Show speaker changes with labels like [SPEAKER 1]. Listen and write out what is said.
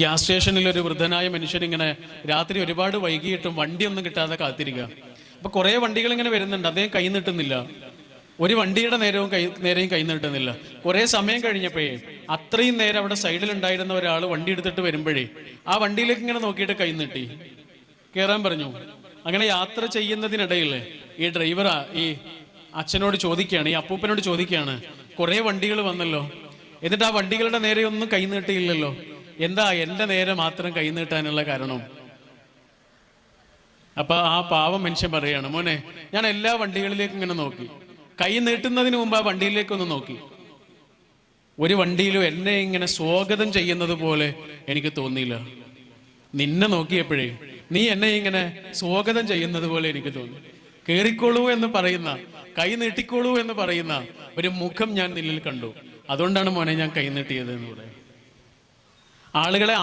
[SPEAKER 1] Gas സ്റ്റേഷനിൽ ഒരു വൃദ്ധനായ മനുഷ്യൻ ഇങ്ങനെ രാത്രി ഒരുപാട് വൈകിയിട്ടും വണ്ടിയൊന്നും കിട്ടാതെ കാത്തിരിക്കുക. അപ്പൊ കുറെ വണ്ടികൾ ഇങ്ങനെ വരുന്നുണ്ട്, അദ്ദേഹം കൈ നീട്ടുന്നില്ല. ഒരു വണ്ടിയുടെ നേരെയും കൈ നീട്ടുന്നില്ല. കുറെ സമയം കഴിഞ്ഞപ്പോഴേ അത്രയും നേരം അവിടെ സൈഡിലുണ്ടായിരുന്ന ഒരാൾ വണ്ടി എടുത്തിട്ട് വരുമ്പോഴേ ആ വണ്ടിയിലേക്ക് ഇങ്ങനെ നോക്കിയിട്ട് കൈ നീട്ടി കയറാൻ പറഞ്ഞു. അങ്ങനെ യാത്ര ചെയ്യുന്നതിനിടയിൽ ഈ ഡ്രൈവർ ഈ അച്ഛനോട് ചോദിക്കുകയാണ്, ഈ അപ്പൂപ്പനോട് ചോദിക്കുകയാണ്, കുറെ വണ്ടികൾ വന്നല്ലോ, എന്നിട്ട് ആ വണ്ടികളുടെ നേരെ ഒന്നും കൈ നീട്ടിയില്ലല്ലോ, എന്താ എന്റെ നേരെ മാത്രം കൈ നീട്ടാനുള്ള കാരണം? അപ്പൊ ആ പാവം മനുഷ്യൻ പറയാണ്, മോനെ ഞാൻ എല്ലാ വണ്ടികളിലേക്കും ഇങ്ങനെ നോക്കി, കൈ നീട്ടുന്നതിന് മുമ്പ് ആ വണ്ടിയിലേക്കൊന്ന് നോക്കി, ഒരു വണ്ടിയിലും എന്നെ ഇങ്ങനെ സ്വാഗതം ചെയ്യുന്നത് പോലെ എനിക്ക് തോന്നിയില്ല. നിന്നെ നോക്കിയപ്പോഴേ നീ എന്നെ ഇങ്ങനെ സ്വാഗതം ചെയ്യുന്നത് പോലെ എനിക്ക് തോന്നി. കേറിക്കോളൂ എന്ന് പറയുന്ന, കൈ നീട്ടിക്കോളൂ എന്ന് പറയുന്ന ഒരു മുഖം ഞാൻ നിന്നിൽ കണ്ടു. അതുകൊണ്ടാണ് മോനെ ഞാൻ കൈ നീട്ടിയത് എന്ന് പറയും. ആളുകളെ